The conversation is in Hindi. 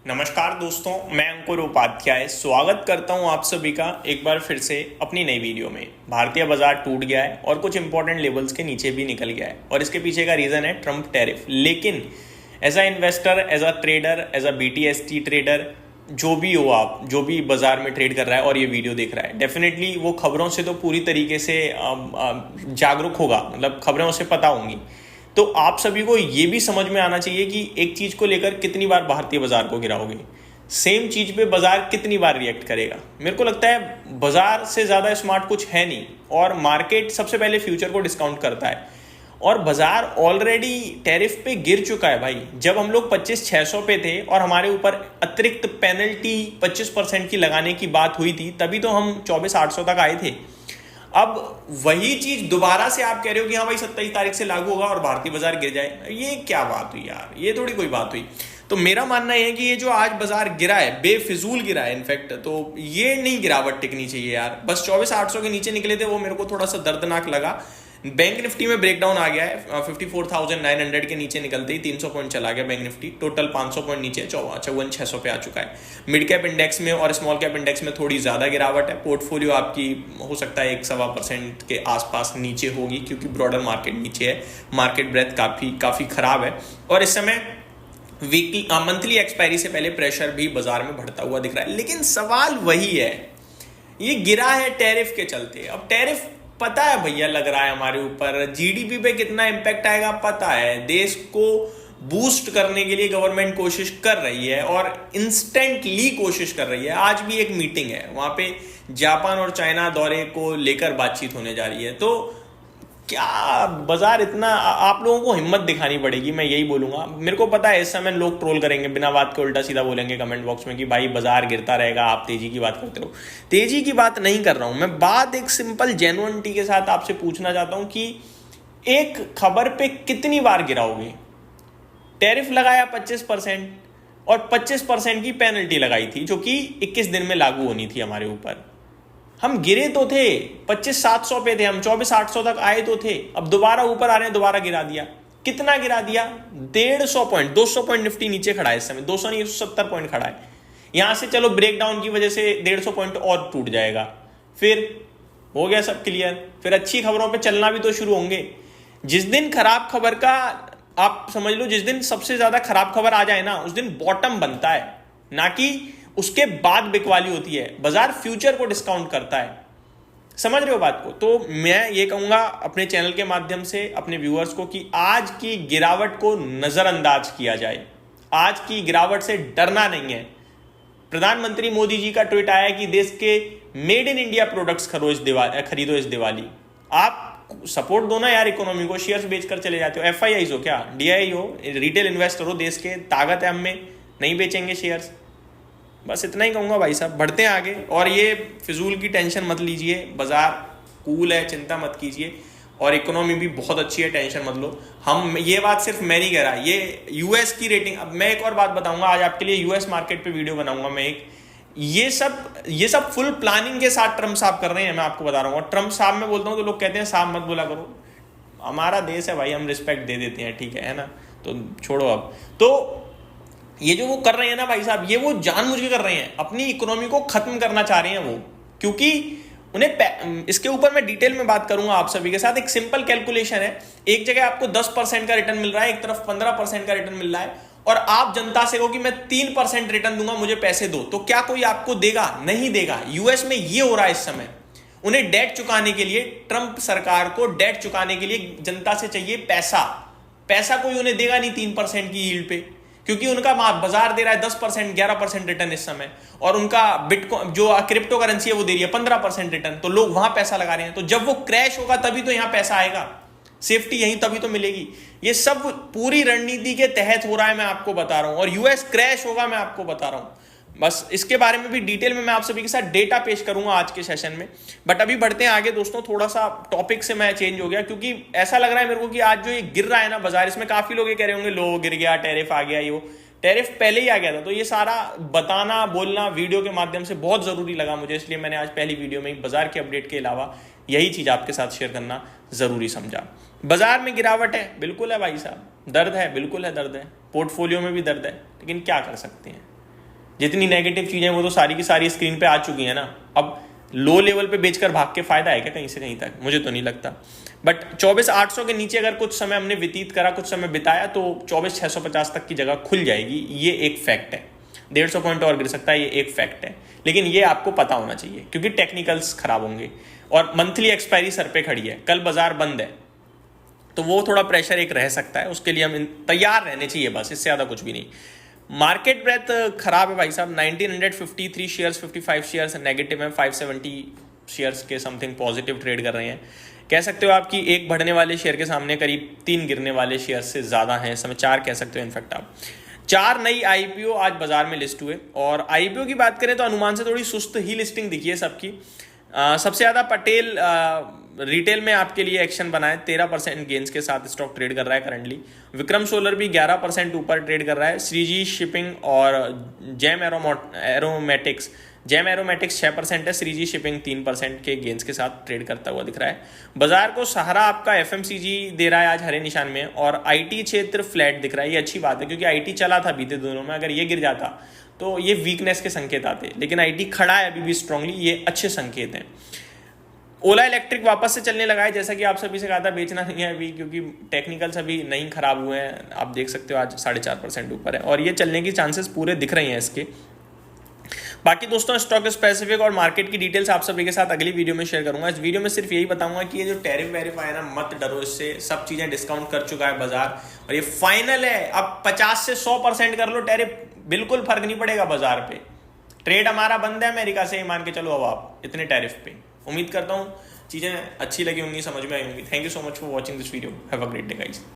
नमस्कार दोस्तों, मैं अंकुर उपाध्याय स्वागत करता हूं आप सभी का एक बार फिर से अपनी नई वीडियो में। भारतीय बाजार टूट गया है और कुछ इंपॉर्टेंट लेवल्स के नीचे भी निकल गया है और इसके पीछे का रीज़न है ट्रम्प टैरिफ। लेकिन as a investor, as a trader, as a BTST trader, जो भी हो आप, जो भी बाजार में ट्रेड कर रहा है और ये वीडियो देख रहा है, डेफिनेटली वो खबरों से तो पूरी तरीके से जागरूक होगा, मतलब खबरें उसे पता होंगी। तो आप सभी को ये भी समझ में आना चाहिए कि एक चीज को लेकर कितनी बार भारतीय बाजार को गिराओगे, सेम चीज पे बाजार कितनी बार रिएक्ट करेगा। मेरे को लगता है बाजार से ज्यादा स्मार्ट कुछ है नहीं और मार्केट सबसे पहले फ्यूचर को डिस्काउंट करता है और बाजार ऑलरेडी टैरिफ पे गिर चुका है भाई। जब हम लोग 25,600 पे थे और हमारे ऊपर अतिरिक्त पेनल्टी 25% की लगाने की बात हुई थी, तभी तो हम 24,800 तक आए थे। अब वही चीज दोबारा से आप कह रहे हो कि हाँ भाई 27 तारीख से लागू होगा और भारतीय बाजार गिर जाए। ये क्या बात हुई यार, ये थोड़ी कोई बात हुई। तो मेरा मानना है कि ये जो आज बाजार गिरा है, बेफिजूल गिरा है इनफैक्ट, तो ये नहीं गिरावट टिकनी चाहिए यार। बस 24,800 के नीचे निकले थे, वो मेरे को थोड़ा सा दर्दनाक लगा। बैंक निफ्टी में ब्रेकडाउन आ गया है, 54,900 के नीचे निकलते ही 300 पॉइंट चला गया बैंक निफ्टी, टोटल 500 पॉइंट नीचे 54,600 पे आ चुका है। मिड कैप इंडेक्स में और स्मॉल कैप इंडेक्स में थोड़ी ज्यादा गिरावट है। पोर्टफोलियो आपकी हो सकता है 1-1.25% के आसपास नीचे होगी क्योंकि ब्रॉडर मार्केट नीचे है, मार्केट ब्रेथ काफी खराब है और इस समय वीकली मंथली एक्सपायरी से पहले प्रेशर भी बाजार में बढ़ता हुआ दिख रहा है। लेकिन सवाल वही है, ये गिरा है टैरिफ के चलते। अब टैरिफ पता है भैया लग रहा है हमारे ऊपर, जीडीपी पे कितना इंपैक्ट आएगा पता है, देश को बूस्ट करने के लिए गवर्नमेंट कोशिश कर रही है और इंस्टेंटली कोशिश कर रही है। आज भी एक मीटिंग है, वहां पे जापान और चाइना दौरे को लेकर बातचीत होने जा रही है। तो क्या बाजार इतना, आप लोगों को हिम्मत दिखानी पड़ेगी, मैं यही बोलूंगा। मेरे को पता है इस समय लोग ट्रोल करेंगे, बिना बात के उल्टा सीधा बोलेंगे कमेंट बॉक्स में कि भाई बाजार गिरता रहेगा, आप तेजी की बात करते रहो। तेजी की बात नहीं कर रहा हूं मैं, बात एक सिंपल जेन्युइनिटी के साथ आपसे पूछना चाहता हूं कि एक खबर पे कितनी बार गिराओगे। टैरिफ लगाया 25% और 25% की पेनल्टी लगाई थी जो कि 21 दिन में लागू होनी थी हमारे ऊपर। हम गिरे तो थे, 25,700 पे थे, हम 24,800 तक आए तो थे। अब दोबारा ऊपर आ रहे हैं, दोबारा गिरा दिया। कितना गिरा दिया? 150 पॉइंट, 200 पॉइंट निफ्टी नीचे खड़ा है इस समय, 200 नहीं 170 पॉइंट खड़ा है। यहां से चलो ब्रेकडाउन की वजह से 150 पॉइंट और टूट जाएगा, फिर हो गया सब क्लियर। फिर अच्छी खबरों पे चलना भी तो शुरू होंगे। जिस दिन खराब खबर का, आप समझ लो जिस दिन सबसे ज्यादा खराब खबर आ जाए ना, उस दिन बॉटम बनता है, ना कि उसके बाद बिकवाली होती है। बाजार फ्यूचर को डिस्काउंट करता है, समझ रहे हो बात को। तो मैं ये कहूंगा अपने चैनल के माध्यम से अपने व्यूअर्स को कि आज की गिरावट को नजरअंदाज किया जाए, आज की गिरावट से डरना नहीं है। प्रधानमंत्री मोदी जी का ट्वीट आया कि देश के मेड इन इंडिया प्रोडक्ट्स खरीदो इस दिवाली। आप सपोर्ट दो ना यार इकोनॉमी को, शेयर्स बेचकर चले जाते हो। FIIs हो क्या, DII हो, रिटेल इन्वेस्टर हो, देश के ताकत है हम में, नहीं बेचेंगे शेयर्स। बस इतना ही कहूंगा भाई साहब, बढ़ते हैं आगे। और ये फिजूल की टेंशन मत लीजिए, बाजार कूल है, चिंता मत कीजिए और इकोनॉमी भी बहुत अच्छी है, टेंशन मत लो। हम ये बात सिर्फ मैं नहीं कह रहा, ये यूएस की रेटिंग। अब मैं एक और बात बताऊंगा आज आपके लिए, यूएस मार्केट पे वीडियो बनाऊंगा मैं एक। ये सब फुल प्लानिंग के साथ ट्रम्प साहब कर रहे हैं, मैं आपको बता रहा हूँ। और ट्रम्प साहब मैं बोलता हूँ तो लोग कहते हैं साहब मत बोला करो, हमारा देश है भाई, हम रिस्पेक्ट दे देते हैं, ठीक है ना। तो छोड़ो अब। तो ये जो वो कर रहे हैं ना भाई साहब, ये वो जानबूझ के कर रहे हैं, अपनी इकोनॉमी को खत्म करना चाह रहे हैं वो, क्योंकि उन्हें इसके ऊपर मैं डिटेल में बात करूंगा आप सभी के साथ। एक सिंपल कैलकुलेशन है, एक जगह आपको 10% का रिटर्न मिल रहा है, एक तरफ 15% का रिटर्न मिल रहा है और आप जनता से कहो कि मैं 3% रिटर्न दूंगा, मुझे पैसे दो, तो क्या कोई आपको देगा? नहीं देगा। यूएस में ये हो रहा है इस समय। उन्हें डेट चुकाने के लिए, ट्रंप सरकार को डेट चुकाने के लिए जनता से चाहिए पैसा कोई उन्हें देगा नहीं 3% की यील्ड पे, क्योंकि उनका बाजार दे रहा है 10%, 11% रिटर्न इस समय, और उनका बिटकॉइन जो क्रिप्टो करेंसी है वो दे रही है 15% रिटर्न। तो लोग वहां पैसा लगा रहे हैं। तो जब वो क्रैश होगा तभी तो यहां पैसा आएगा, सेफ्टी यहीं तभी तो मिलेगी। ये सब पूरी रणनीति के तहत हो रहा है, मैं आपको बता रहा हूं। और यूएस क्रैश होगा, मैं आपको बता रहा हूं। बस इसके बारे में भी डिटेल में मैं आप सभी के साथ डेटा पेश करूंगा आज के सेशन में। बट अभी बढ़ते हैं आगे दोस्तों, थोड़ा सा टॉपिक से मैं चेंज हो गया, क्योंकि ऐसा लग रहा है मेरे को कि आज जो ये गिर रहा है ना बाजार, इसमें काफी लोग ये कह रहे होंगे लो गिर गया, टैरिफ आ गया, ये टैरिफ पहले ही आ गया था। तो ये सारा बताना, बोलना वीडियो के माध्यम से बहुत जरूरी लगा मुझे, इसलिए मैंने आज पहली वीडियो में बाजार के अपडेट के अलावा यही चीज आपके साथ शेयर करना जरूरी समझा। बाजार में गिरावट है, बिल्कुल है भाई साहब, दर्द है, बिल्कुल है, दर्द है, पोर्टफोलियो में भी दर्द है, लेकिन क्या कर सकते हैं। जितनी नेगेटिव चीजें वो तो सारी की सारी स्क्रीन पे आ चुकी है ना। अब लो लेवल पे बेचकर भाग के फायदा है क्या कहीं से कहीं तक? मुझे तो नहीं लगता। बट 24,800 के नीचे अगर कुछ समय हमने व्यतीत करा, कुछ समय बिताया, तो 24,650 तक की जगह खुल जाएगी। ये एक फैक्ट है। 150 पॉइंट और गिर सकता है, ये एक फैक्ट है। लेकिन ये आपको पता होना चाहिए क्योंकि टेक्निकल्स खराब होंगे और मंथली एक्सपायरी सर पे खड़ी है, कल बाजार बंद है, तो वो थोड़ा प्रेशर एक रह सकता है। उसके लिए हम तैयार रहने चाहिए, बस इससे ज़्यादा कुछ भी नहीं। मार्केट ब्रेथ खराब है भाई साहब। 1953 शेयर्स, 55 शेयर्स नेगेटिव है, 570 शेयर्स के समथिंग पॉजिटिव ट्रेड कर रहे हैं। कह सकते हो आप कि एक बढ़ने वाले शेयर के सामने करीब 3 गिरने वाले शेयर से ज़्यादा हैं। इस समय 4 कह सकते हो इनफैक्ट आप। 4 नई आईपीओ आज बाजार में लिस्ट हुए और आईपीओ की बात करें तो अनुमान से थोड़ी सुस्त ही लिस्टिंग दिखी है सबकी। सबसे ज़्यादा पटेल रिटेल में आपके लिए एक्शन बनाए, 13% गेंस के साथ स्टॉक ट्रेड कर रहा है करंटली। विक्रम सोलर भी 11% ऊपर ट्रेड कर रहा है। श्रीजी शिपिंग और जेम एरोमेटिक्स 6% है, श्रीजी शिपिंग 3% के गेंस के साथ ट्रेड करता हुआ दिख रहा है। बाजार को सहारा आपका एफएमसीजी दे रहा है, आज हरे निशान में, और आईटी क्षेत्र फ्लैट दिख रहा है। ये अच्छी बात है क्योंकि आईटी चला था बीते दिनों में, अगर ये गिर जाता तो ये वीकनेस के संकेत आते, लेकिन आईटी खड़ा है अभी भी स्ट्रांगली, ये अच्छे संकेत हैं। ओला इलेक्ट्रिक वापस से चलने लगा है, जैसा कि आप सभी से कहा था बेचना नहीं है अभी क्योंकि टेक्निकल्स अभी नहीं खराब हुए हैं। आप देख सकते हो आज 4.5% ऊपर है और ये चलने की चांसेस पूरे दिख रही हैं इसके। बाकी दोस्तों स्टॉक स्पेसिफिक और मार्केट की डिटेल्स आप सभी के साथ अगली वीडियो में शेयर करूंगा। इस वीडियो में सिर्फ यही बताऊंगा कि ये जो टैरिफ वेरिफ आया ना, मत डरो इससे, सब चीजें डिस्काउंट कर चुका है बाजार और ये फाइनल है। अब 50 से 100% कर लो टैरिफ, बिल्कुल फर्क नहीं पड़ेगा बाजार पे। ट्रेड हमारा बंद है अमेरिका से, मान के चलो अब आप इतने टैरिफ पे। उम्मीद करता हूँ चीजें अच्छी लगी होंगी, समझ में आई होंगी। Thank you so much for watching this video. Have a great day guys.